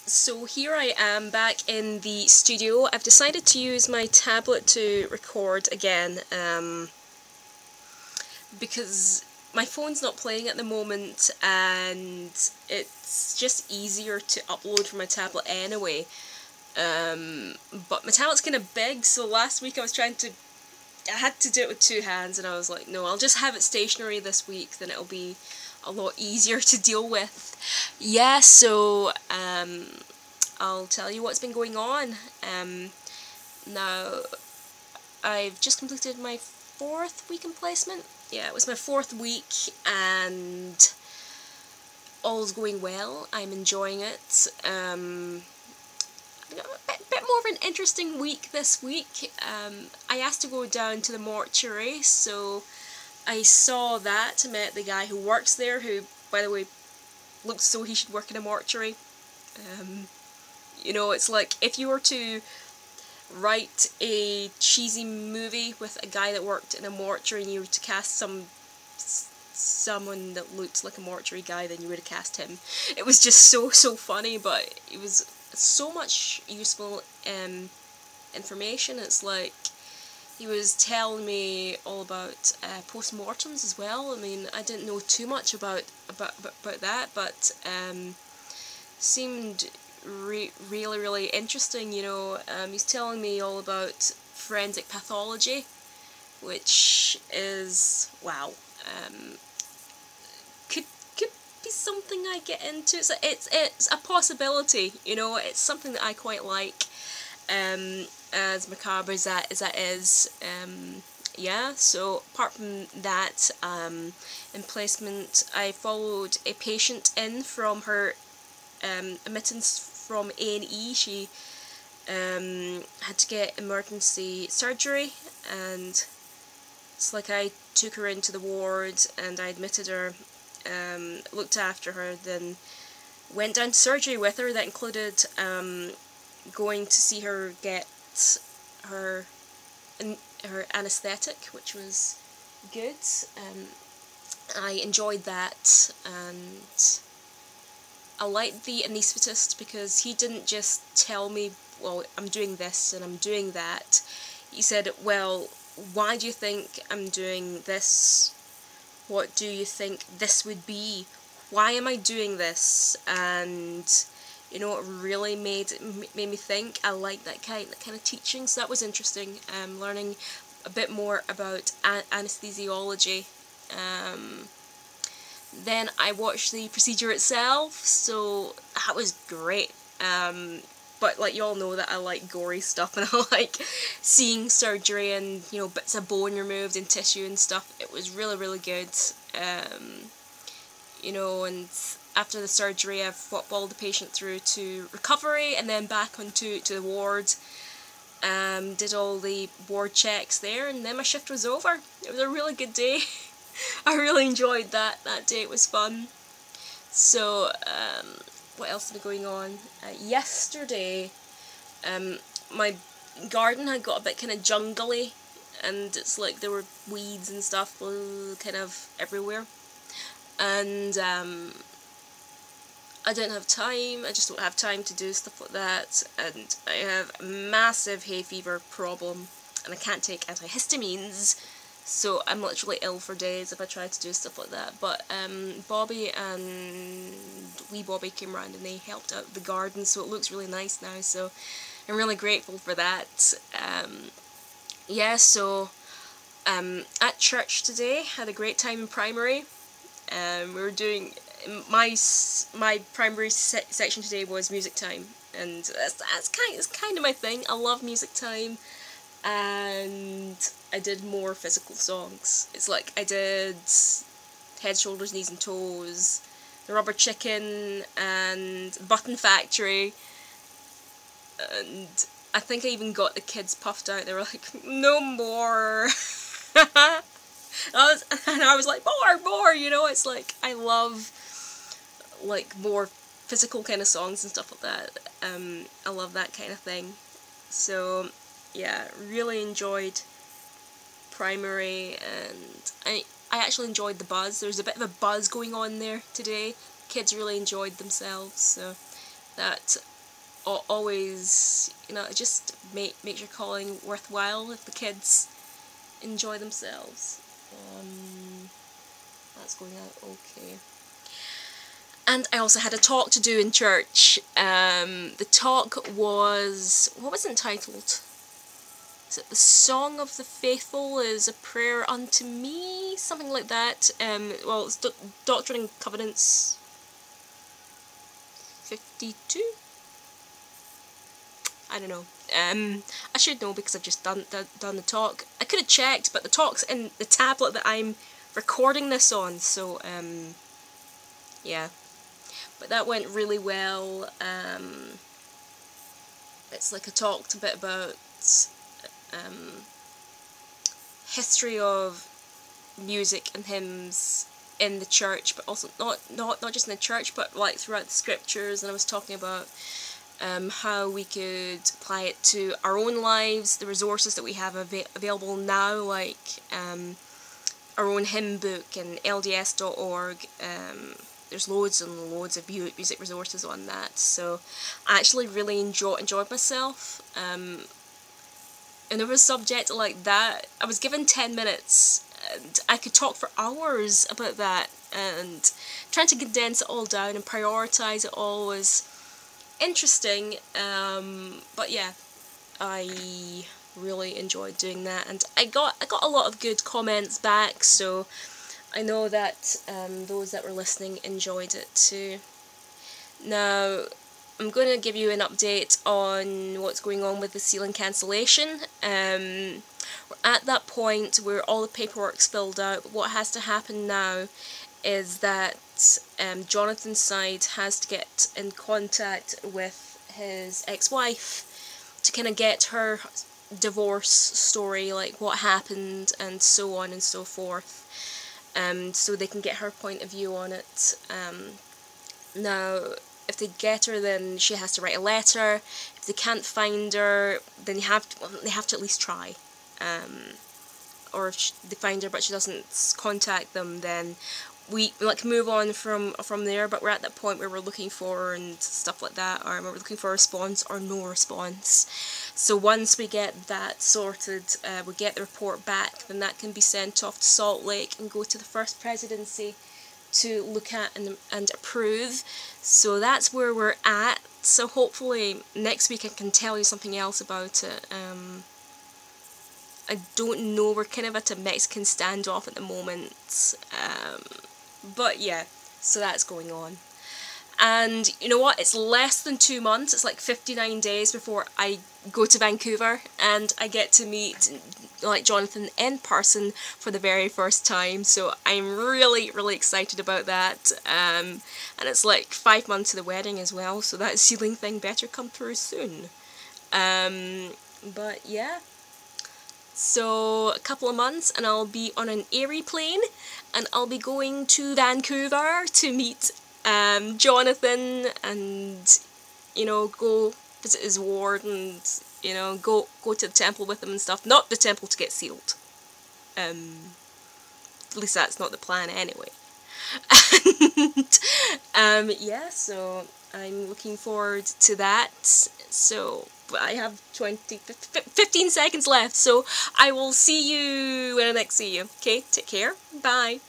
So here I am back in the studio. I've decided to use my tablet to record again because my phone's not playing at the moment and it's just easier to upload from my tablet anyway. But my tablet's kind of big, so last week I had to do it with two hands, and I was like, no, I'll just have it stationary this week, then it'll be a lot easier to deal with. Yeah, so I'll tell you what's been going on. Now, I've just completed my 4th week in placement. Yeah, it was my 4th week, and all's going well. I'm enjoying it. A bit more of an interesting week this week. I asked to go down to the mortuary, so I saw that, met the guy who works there, who, by the way, looks so he should work in a mortuary. You know, it's like if you were to write a cheesy movie with a guy that worked in a mortuary and you were to cast someone that looked like a mortuary guy, then you would have cast him. It was just so funny, but it was so much useful information. It's like he was telling me all about post-mortems as well. I mean, I didn't know too much about that, but seemed really interesting. You know, he's telling me all about forensic pathology, which is wow. Could be something I get into. It's a possibility. You know, it's something that I quite like. As macabre as that is, yeah, so apart from that, in placement I followed a patient in from her admittance from A&E. She had to get emergency surgery, and it's like I took her into the ward and I admitted her, looked after her, then went down to surgery with her. That included going to see her get her anaesthetic, which was good. I enjoyed that, and I liked the anaesthetist because he didn't just tell me, well, I'm doing this and I'm doing that. He said, well, why do you think I'm doing this? What do you think this would be? Why am I doing this? And you know, it really made me think. I like that kind of teaching, so that was interesting. Learning a bit more about anesthesiology. Then I watched the procedure itself, so that was great. But like you all know that I like gory stuff, and I like seeing surgery and, you know, bits of bone removed and tissue and stuff. It was really good. You know, and after the surgery I've followed the patient through to recovery and then back onto the ward. Did all the ward checks there, and then my shift was over. It was a really good day. I really enjoyed that day. It was fun. So what else has been going on? Yesterday my garden had got a bit kind of jungly, and it's like there were weeds and stuff kind of everywhere, and I don't have time. I just don't have time to do stuff like that, and I have a massive hay fever problem, and I can't take antihistamines, so I'm literally ill for days if I try to do stuff like that. But Bobby and wee Bobby came round and they helped out the garden, so it looks really nice now, so I'm really grateful for that. Yeah, so at church today, had a great time in primary. We were doing, my primary section today was music time, and that's kind of my thing. I love music time, and I did more physical songs. It's like I did Head, Shoulders, Knees and Toes, The Rubber Chicken, and Button Factory, and I think I even got the kids puffed out. They were like, no more. I was like, more, you know. It's like I love like more physical kind of songs and stuff like that. I love that kind of thing. So yeah, really enjoyed primary, and I actually enjoyed the buzz. There was a bit of a buzz going on there today. Kids really enjoyed themselves, so that always, you know, it just makes your calling worthwhile if the kids enjoy themselves. That's going out okay. And I also had a talk to do in church. The talk was, what was it entitled? Is it The Song of the Faithful is a Prayer Unto Me? Something like that. Well, it's Doctrine and Covenants 52? I don't know. I should know because I've just done the talk. I could have checked, but the talk's in the tablet that I'm recording this on, so, yeah. But that went really well. It's like I talked a bit about history of music and hymns in the church, but also not just in the church, but like throughout the scriptures. And I was talking about how we could apply it to our own lives, the resources that we have available now, like our own hymn book and LDS.org. There's loads and loads of music resources on that, so I actually really enjoyed myself. And over a subject like that, I was given 10 minutes, and I could talk for hours about that, and trying to condense it all down and prioritise it all was interesting, but yeah, I really enjoyed doing that, and I got a lot of good comments back, so I know that those that were listening enjoyed it too. Now, I'm going to give you an update on what's going on with the ceiling cancellation. We're at that point where all the paperwork's filled out, but what has to happen now is that Jonathan's side has to get in contact with his ex-wife to kind of get her divorce story, like what happened and so on and so forth, so they can get her point of view on it. Now, if they get her, then she has to write a letter. If they can't find her, then they have to at least try. Or if they find her but she doesn't contact them, then we like move on from there. But we're at that point where we're looking for her and stuff like that, or we're looking for a response or no response. So once we get that sorted, we get the report back, then that can be sent off to Salt Lake and go to the First Presidency to look at and approve. So that's where we're at. So hopefully next week I can tell you something else about it. I don't know, we're kind of at a Mexican standoff at the moment, but yeah, so that's going on. And you know what, it's less than 2 months, it's like 59 days before I go to Vancouver and I get to meet like Jonathan in person for the very first time, so I'm really excited about that. And it's like 5 months to the wedding as well, so that ceiling thing better come through soon. But yeah, so a couple of months and I'll be on an Airy plane and I'll be going to Vancouver to meet Jonathan and, you know, go visit his ward and, you know, go to the temple with him and stuff. Not the temple to get sealed. At least that's not the plan anyway. And yeah, so I'm looking forward to that. So I have 15 seconds left, so I will see you when I next see you. Okay, take care. Bye.